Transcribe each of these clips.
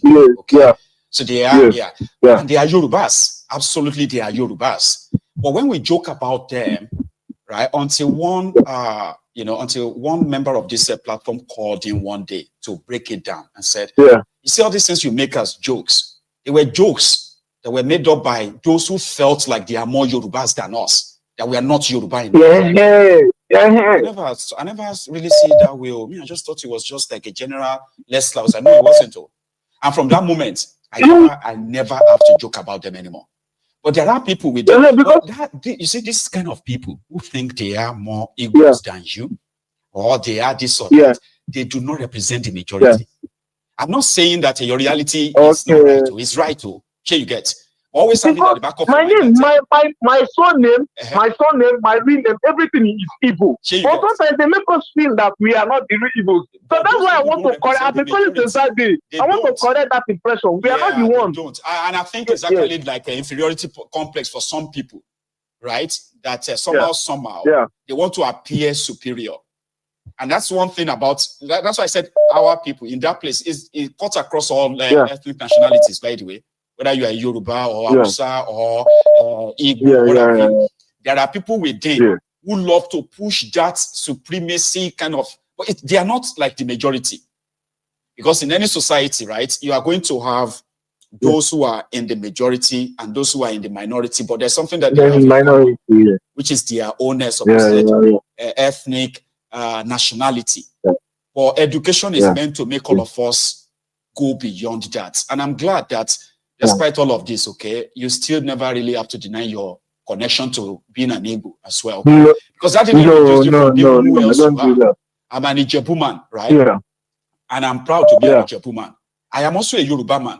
land. Yeah, okay, yeah. so they are, Yeah. and they are Yorubas. Absolutely, they are Yorubas. But when we joke about them, right, until one member of this platform called in one day to break it down and said, Yeah. you see all these things you make as jokes. They were jokes that were made up by those who felt like they are more Yorubas than us, that we are not Yoruba enough. I never really see it that way. I just thought it was just like a general less louse. I know it wasn't. And from that moment, I never have to joke about them anymore. But there are people with them. You see, this kind of people who think they are more Igbos than you, or they are this or that, they do not represent the majority. I'm not saying that your reality is not right. It's right. Sure, you get. Always having at the back of my your name, mind. my surname, my real name, everything is Igbo. But sometimes they make us feel that we are not the real Igbos. So that's why I want to correct. I've been calling since that day. I want to correct that impression. We are not the ones. Don't. And I think it's actually like an inferiority complex for some people, right? That somehow they want to appear superior. And that's one thing about that's why I said our people in that place it cuts across all ethnic nationalities, by the way. Whether you are Yoruba or Hausa or Igbo, whatever. There are people within who love to push that supremacy kind of, but they are not like the majority. Because in any society, right, you are going to have those who are in the majority and those who are in the minority, but there's something that they have in common, which is their own ethnic nationality. But education is meant to make all of us go beyond that. And I'm glad that despite all of this, you still never really have to deny your connection to being an Igbo as well. Because that didn't reduce you from being who else you are. I'm an Ijebu man, right? And I'm proud to be an Ijebu man. I am also a Yoruba man.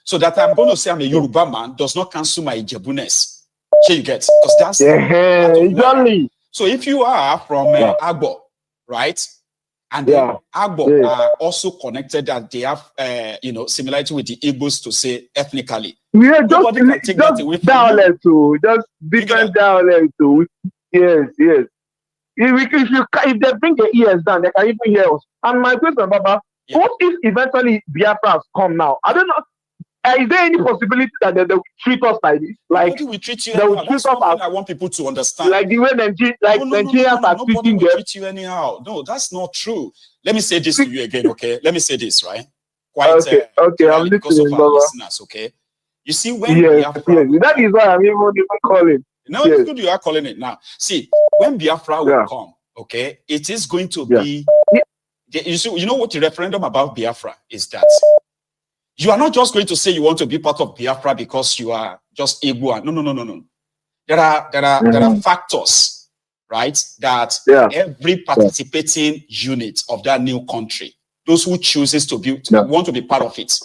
So that I'm going to say I'm a Yoruba man does not cancel my Ijebu-ness. So you get, because that's exactly. So if you are from Agbo, right? And then Agbo are also connected that they have, similarity with the Igbos to say ethnically. Nobody can take that away from you. Just different dialects too. Yes. If they bring their ears down, they can even hear us. And my question, Baba, what if eventually Biafra come now? I don't know. Is there any possibility that they will treat us like this? Like nobody will treat you anyhow. That's something I want people to understand. Like the way Nigerians are treating them. Treat you anyhow. No, that's not true. Let me say this to you again, okay? Let me say this, right? Quite I'm because of our listeners, okay? You see, when Biafra that is why I'm even calling. No, it's good you are calling it now. See, when Biafra will come, okay, it is going to be. You know what the referendum about Biafra is that you are not just going to say you want to be part of Biafra because you are just Igbo. No. There are factors, right? That every participating unit of that new country, those who chooses to want to be part of it,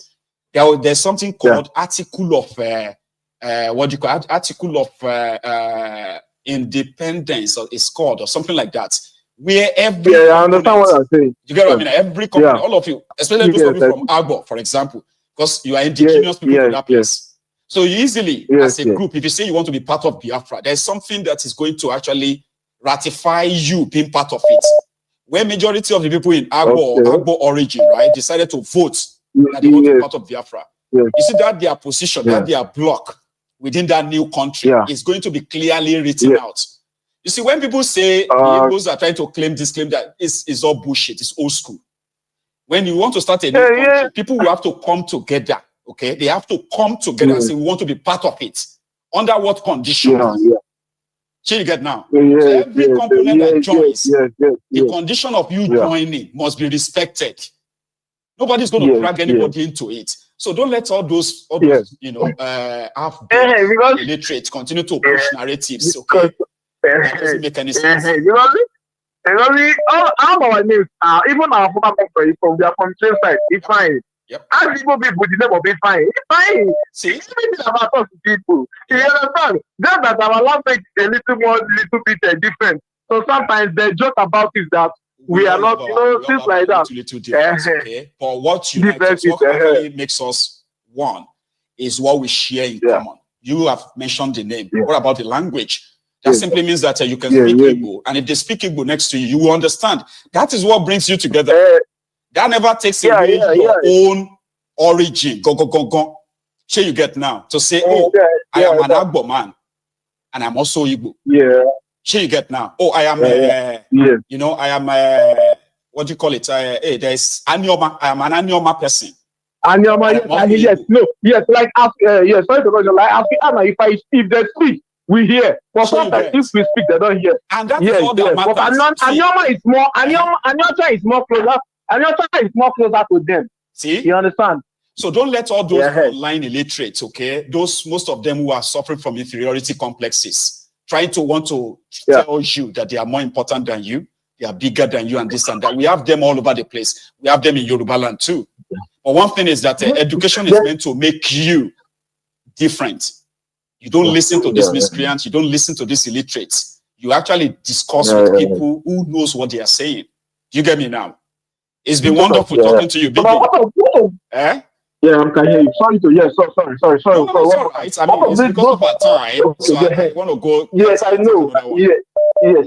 there's something called article of article of independence, or it's called, or something like that, where every I understand what I'm saying. You get what I mean? Every company, all of you, especially those of you from Agbo, for example, because you are indigenous people in that place. So you easily, as a group, if you say you want to be part of Biafra, there's something that is going to actually ratify you being part of it. When majority of the people in Agbo origin, right, decided to vote that they want to be part of Biafra, you see that their position, that their block within that new country is going to be clearly written out. You see, when people say the Igbos are trying to claim that, it's all bullshit, it's old school. When you want to start a new country, people will have to come together, okay? They have to come together and say, we want to be part of it. Under what conditions? So you get now? So every component that joins, the condition of you joining must be respected. Nobody's going to drag anybody into it. So don't let all those illiterate continue to push narratives, okay? That doesn't make any sense. All our names, even our former country from their same side, it's fine. As people the name of it fine. It's fine. See, it's everything about us people. You understand? Just that our language is a little bit different. So sometimes they joke about it that we are not, things like that. Little difference, okay? But what unites us, what actually makes us one, is what we share in common. You have mentioned the name. What about the language? That simply means that you can speak Igbo, and if they speak Igbo next to you, you will understand. That is what brings you together. That never takes away your own origin, go. Sure you get now to say, I am an Agbo man, and I'm also Igbo. Yeah. Sure you get now. I am, you know, I am, what do you call it? There's Anyoma. I am an Anyoma person. Anyoma, yes, like yes, sorry to go, like if they speak, we hear. But sometimes if we speak, they don't hear. And that's all that matters. But Anyoma is more. Anyoma is more closer. Anyoma is more closer to them. See, you understand? So don't let all those online illiterates, okay, most of them who are suffering from inferiority complexes, trying to want to tell you that they are more important than you, they are bigger than you, and this and that. We have them all over the place. We have them in Yoruba land too. But one thing is that education is meant to make you different. You don't listen to these miscreants. You don't listen to these illiterates. You actually discuss with people who knows what they are saying. Do you get me now? It's been wonderful talking to you, Big. Yeah, I can hear you. Sorry. No, it's all right. I mean, it's because of our time. So I want to go. Yes, I know. Yes.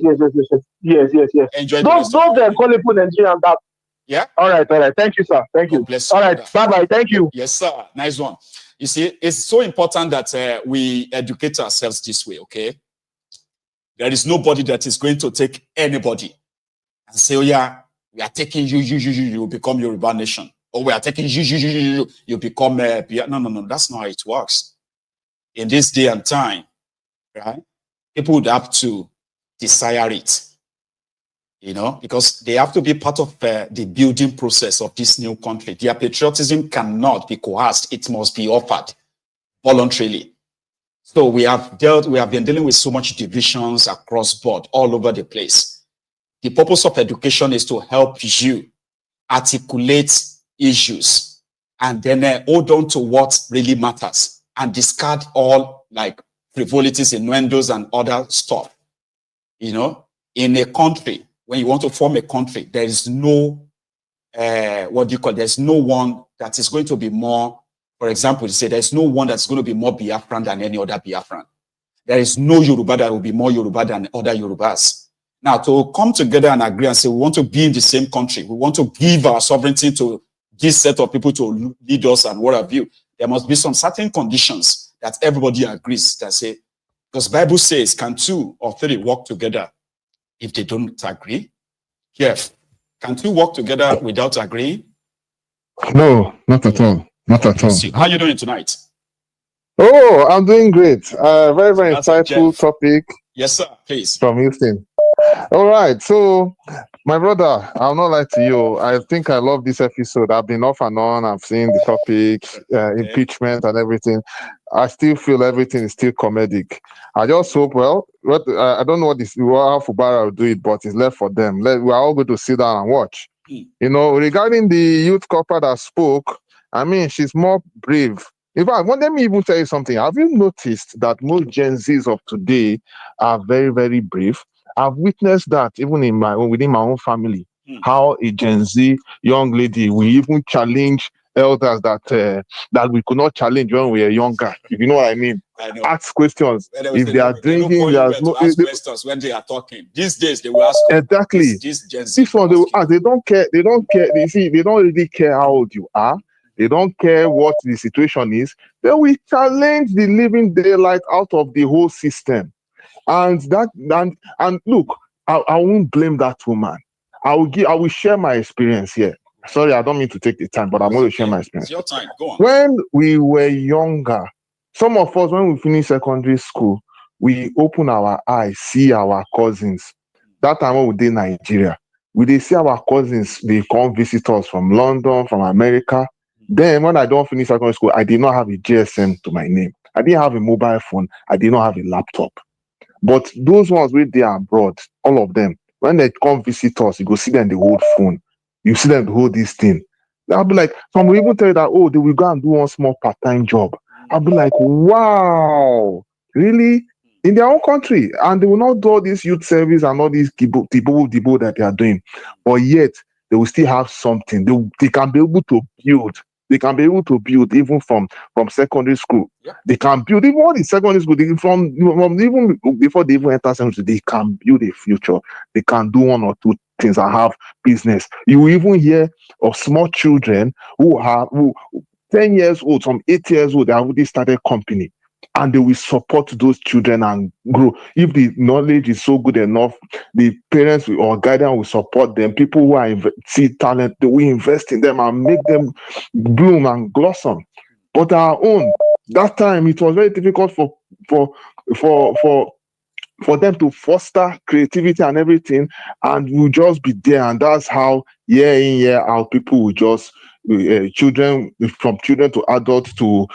Enjoy those colorful Nigerians that. Yeah. All right. Thank you, sir. Thank you. Bless all right. Bye. Thank you. Yes, sir. Nice one. You see, it's so important that we educate ourselves this way. Okay. There is nobody that is going to take anybody and say, "Oh yeah, we are taking you. You become Yoruba nation." Or we are taking you become no, that's not how it works. In this day and time, right? People would have to desire it, you know, because they have to be part of the building process of this new country. Their patriotism cannot be coerced. It must be offered voluntarily. So we have been dealing with so much divisions across board all over the place. The purpose of education is to help you articulate issues and then hold on to what really matters and discard all like frivolities, innuendos, and other stuff. You know, in a country, when you want to form a country, there is no there's no one that is going to be more, for example, you say there's no one that's going to be more Biafran than any other Biafran. There is no Yoruba that will be more Yoruba than other Yorubas. Now, to come together and agree and say we want to be in the same country, we want to give our sovereignty to this set of people to lead us and what have you, there must be some certain conditions that everybody agrees that say, because Bible says, can 2 or 3 work together if they don't agree? Yes. Can 2 work together without agreeing? No, not at all. Not at all. How are you doing tonight? Oh, I'm doing great. Very insightful topic. Yes, sir. Please. From Houston. All right. So, my brother, I'll not lie to you. I think I love this episode. I've been off and on. I've seen the topic, impeachment and everything. I still feel everything is still comedic. I just hope, I don't know how Fubara will do it, but it's left for them. We're all going to sit down and watch. You know, regarding the youth corporate that spoke, I mean, she's more brave. In fact, let me even tell you something. Have you noticed that most Gen Zs of today are very, very brave? I've witnessed that even within my own family, how a Gen Z young lady will even challenge elders that we could not challenge when we were younger. If you know what I mean. Ask questions. If they are drinking, ask questions when they are talking. These days they will ask. Exactly. This one they will ask. They don't care. They don't care. They don't really care how old you are. They don't care what the situation is. They will challenge the living daylight out of the whole system. And look, I won't blame that woman. I will share my experience here. Sorry, I don't mean to take the time, but I'm going to share my experience. It's your time. Go on. When we were younger, some of us, when we finished secondary school, we open our eyes, see our cousins. That time when we did in Nigeria, we did see our cousins, they come visit us from London, from America. Then when I don't finish secondary school, I did not have a GSM to my name. I didn't have a mobile phone. I did not have a laptop. But those ones where they are abroad, all of them, when they come visit us, you go see them the hold phone. You see them hold this thing. I'll be like, some will even tell you that, they will go and do one small part-time job. I'll be like, wow, really? In their own country. And they will not do all this youth service and all these dibo that they are doing. But yet, they will still have something. They can be able to build. They can be able to build even from secondary school. Yeah. They can build even in secondary school. From even before they even enter secondary school, they can build a future. They can do one or two things and have business. You will even hear of small children who 10 years old, some 8 years old, they have already started company. And they will support those children and grow. If the knowledge is so good enough, the parents or guardian will support them. People who are see talent, they will invest in them and make them bloom and blossom. But our own, that time it was very difficult for them to foster creativity and everything, and we'll just be there. And that's how year in, year out, people will just children, from children to adults to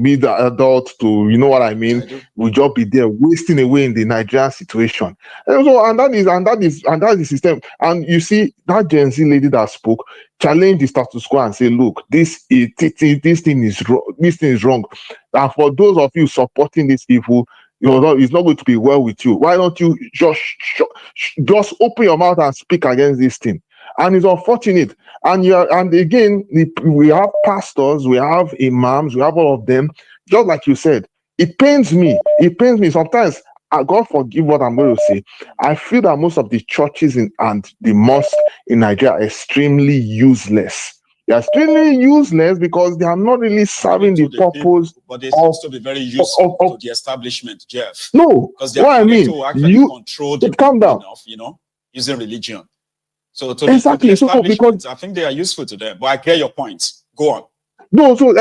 be the adult to, you know what I mean, will just be there wasting away in the Nigerian situation. And that is the system. And you see that Gen Z lady that spoke challenge the status quo and say, look, this thing is wrong. And for those of you supporting this evil, it's not going to be well with you. Why don't you just open your mouth and speak against this thing? And it's unfortunate. And again, we have pastors, we have imams, we have all of them. Just like you said, it pains me. It pains me. Sometimes, God forgive what I'm going to say, I feel that most of the churches and the mosques in Nigeria are extremely useless. They are extremely useless because they are not really serving the purpose. But they seem to be very useful to the establishment, Jeff. No, because they are to actually control the people enough, using religion. So to exactly. the establishment, I think they are useful to them. But I get your point. Go on. No, so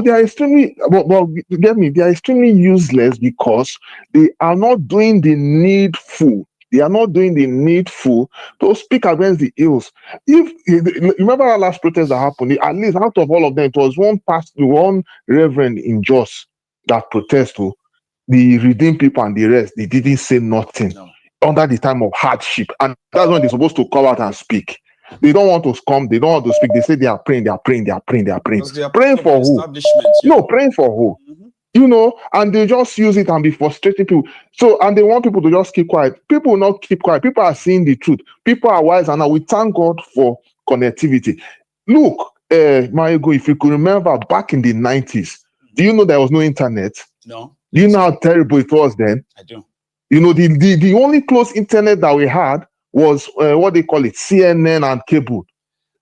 they are extremely, well, get me, they are extremely useless because they are not doing the needful. They are not doing the needful to speak against the ills. If you remember our last protest that happened, at least out of all of them, it was one reverend in Jos that protested. The redeemed people and the rest, they didn't say nothing under the time of hardship. And that's when they're supposed to come out and speak. They don't want to come, they don't want to speak. They say they are praying. Praying for who? No, praying for who? And they just use it and be frustrating people. So, and they want people to just keep quiet. People will not keep quiet. People are seeing the truth. People are wise, and now we thank God for connectivity. Look, Maego, if you could remember back in the 90s, do you know there was no internet? No. Do you know how terrible it was then? I do. The only close internet that we had was what they call it, CNN and cable.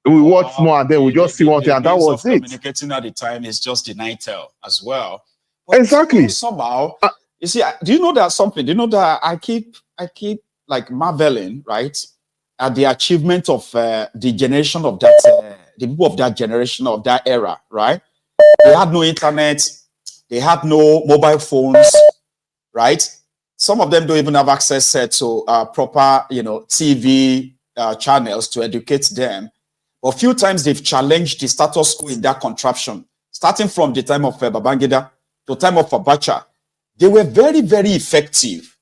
We watch more and then we just see one thing, and that was it. Communicating at the time is just the Nitel as well. But exactly. Somehow, you see, do you know that something? Do you know that I keep like marveling, right, at the achievement of the generation of that, the people of that generation of that era, right? They had no internet, they had no mobile phones, right? Some of them don't even have access to proper, TV channels to educate them. But a few times they've challenged the status quo in that contraption, starting from the time of Babangida to the time of Abacha. They were very, very effective.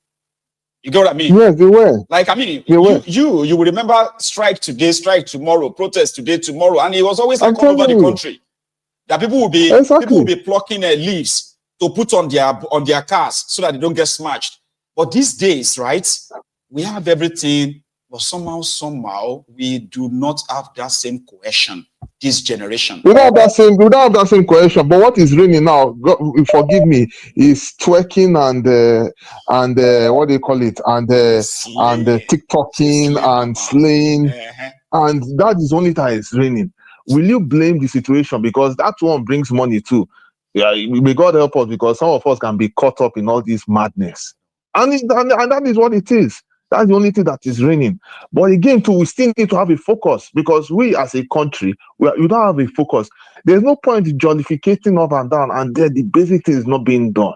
You get what I mean? Yes, they were. Like, I mean, you will remember strike today, strike tomorrow, protest today, tomorrow. And it was always like all over the country. That people will be plucking leaves to put on their cars so that they don't get smashed. But these days, right, we have everything, but somehow, we do not have that same cohesion. This generation. We don't have that same cohesion. But what is raining now? God, forgive me, is twerking and what do you call it? And TikToking and slaying, and that is only that is raining. Will you blame the situation because that one brings money too? Yeah, may God help us because some of us can be caught up in all this madness. And that is what it is. That's the only thing that is raining. But again, too, we still need to have a focus because we as a country, we don't have a focus. There's no point in jollificating up and down, and then the basic thing is not being done.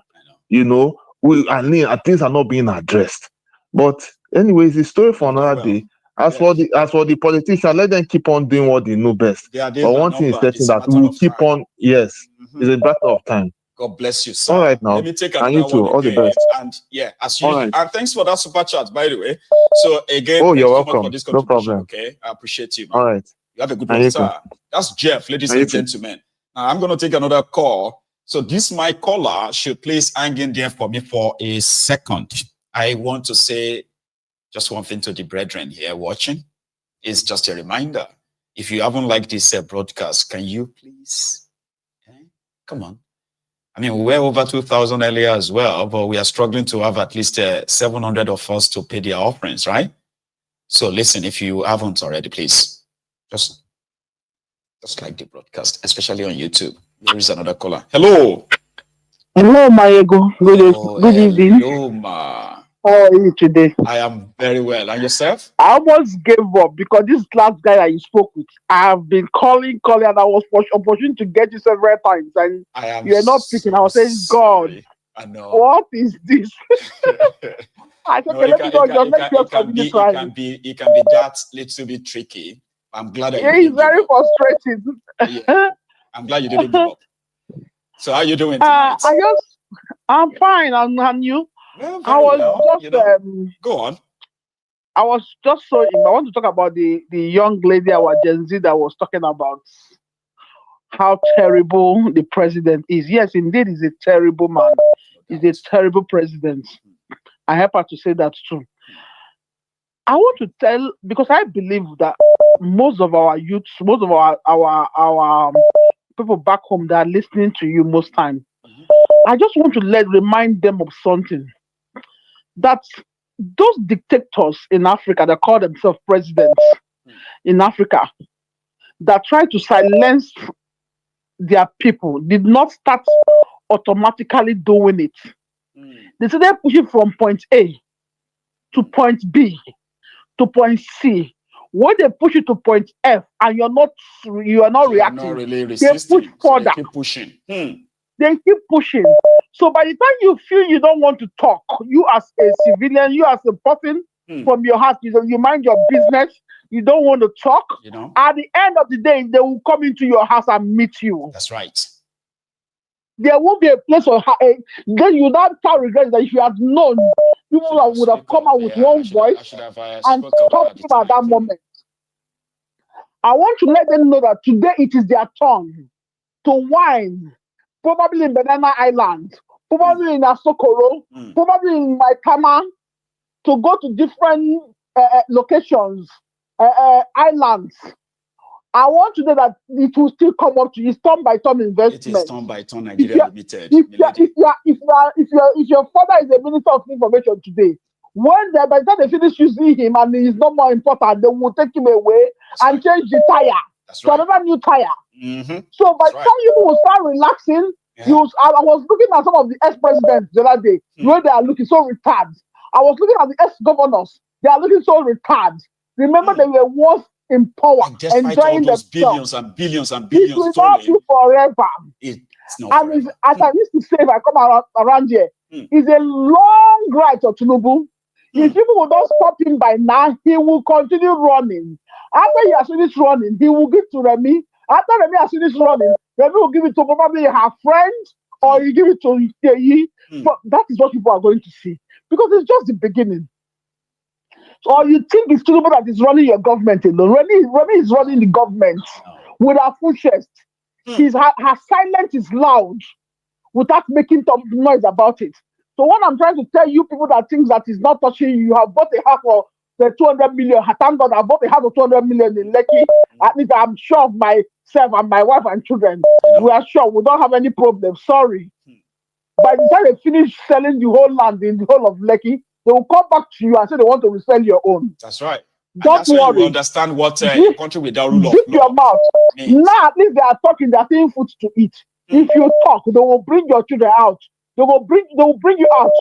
Things are not being addressed. But anyways, the story for another day. As for the politicians, let them keep on doing what they know best. But one thing is certain that we will keep on. Yes, it's a matter of time. God bless you, sir. All right, now. Let me take another one all the best. And as usual. Right. And thanks for that super chat, by the way. So again, you're welcome. For this no problem. Okay, I appreciate you, man. All right. You have a good one, sir. That's Jeff, ladies and gentlemen. Now I'm going to take another call. So this my caller should please hang in there for me for a second. I want to say just one thing to the brethren here watching. It's just a reminder. If you haven't liked this broadcast, can you please? Okay? Come on. I mean, we were over 2,000 earlier as well, but we are struggling to have at least 700 of us to pay their offerings, right? So listen, if you haven't already, please just like the broadcast, especially on YouTube. There is another caller. Hello. Hello, my ego. Good evening. Hello, ma. How are you today? I am very well. And yourself? I almost gave up because this last guy that you spoke with, I have been calling, and I was opportunity to get you several times, and you're not picking. I was saying, God, I know. What is this? I said, it can be that little bit tricky. I'm glad that you didn't give up. It's very frustrating. Yeah. I'm glad you didn't give up. So how are you doing tonight? I'm fine. And you? Well, I was just go on. I was just I want to talk about the young lady, our Gen Z, that was talking about how terrible the president is. Yes, indeed, he's a terrible man. He's a terrible president. I help her to say that too. I want to tell, because I believe that most of our youths, most of our people back home that are listening to you most time, I just want to remind them of something. That those dictators in Africa that call themselves presidents in Africa, that try to silence their people, did not start automatically doing it. They said they're pushing from point A to point B to point C. When they push you to point F and you are not reacting, not really they push further. They keep pushing. They keep pushing. So by the time you feel you don't want to talk, you as a civilian, you as a person from your heart, you mind your business, you don't want to talk. At the end of the day, they will come into your house and meet you. That's right. There won't be a place for then you don't start regret that if you had known, people would have come out with one voice and talk to them at that moment. I want to let them know that today it is their turn to whine, probably in Banana Island, probably in Asokoro, probably in Maitama, to go to different locations, islands. I want to know that it will still come up to you. It's turn by turn investment. It is turn by turn Nigeria Limited. If your father is a minister of information today, by the time they finish using him and he's not more important, they will take him away and change the tire to another new tire. So by the time you will start relaxing, I was looking at some of the ex-presidents the other day, where they are looking so retarded. I was looking at the ex-governors, they are looking so retarded. Remember, they were once in power, enjoying those billions and billions and billions. It will not be forever. It's not forever. As I used to say, if I come around here, it's a long ride to Tinubu. If people will not stop him by now, he will continue running. After he has finished running, he will give to Remy. After Remy has finished running, Remy will give it to probably her friends, or he give it to Seyi. But that is what people are going to see, because it's just the beginning. Or you think it's Tinubu that is running your government alone? Remy is running the government with her full chest. Her silence is loud without making noise about it. So what I'm trying to tell you people that think that is not touching you, you have bought a house for the 200 million. Thank God I bought a house of 200 million in Lekki. At least I'm sure of myself and my wife and children. We are sure we don't have any problem. Sorry. By the time they finish selling the whole land in the whole of Lekki, they will come back to you and say they want to resell your own. That's right. Don't worry. You understand what a country without rule of law your mouth. means. Now at least they are talking, they are saying food to eat. If you talk, they will bring your children out. They will bring you out.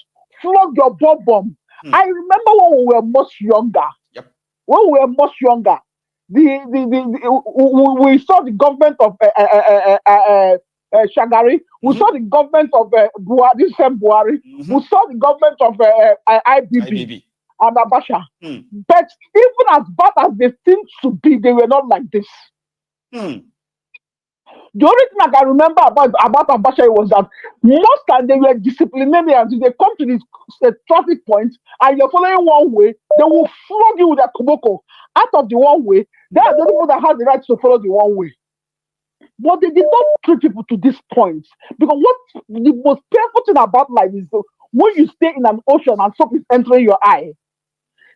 Flog your bomb. I remember when we were much younger. When we were much younger, we saw the government of Shagari. We saw the government of Buhari. We saw the government of IBB and Abacha. But even as bad as they seem to be, they were not like this. The only thing I can remember about Abacha was that most times they were disciplinarians. If they come to this traffic point and you're following one way, they will flog you with a koboko out of the one way. They are the only people that have the right to follow the one way. But they did not treat people to this point. Because what the most painful thing about life is when you stay in an ocean and soap is entering your eye,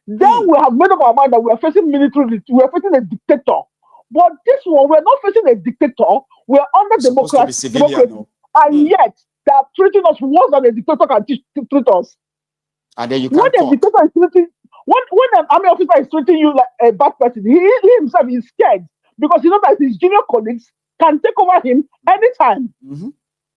then we have made up our mind that we are facing military, we are facing a dictator. But this one, we're not facing a dictator, we're under democracy. And yet, they are treating us worse than a dictator can treat us. And then you when can't dictator is treating, when an army officer is treating you like a bad person, he himself is scared because he knows that his junior colleagues can take over him anytime.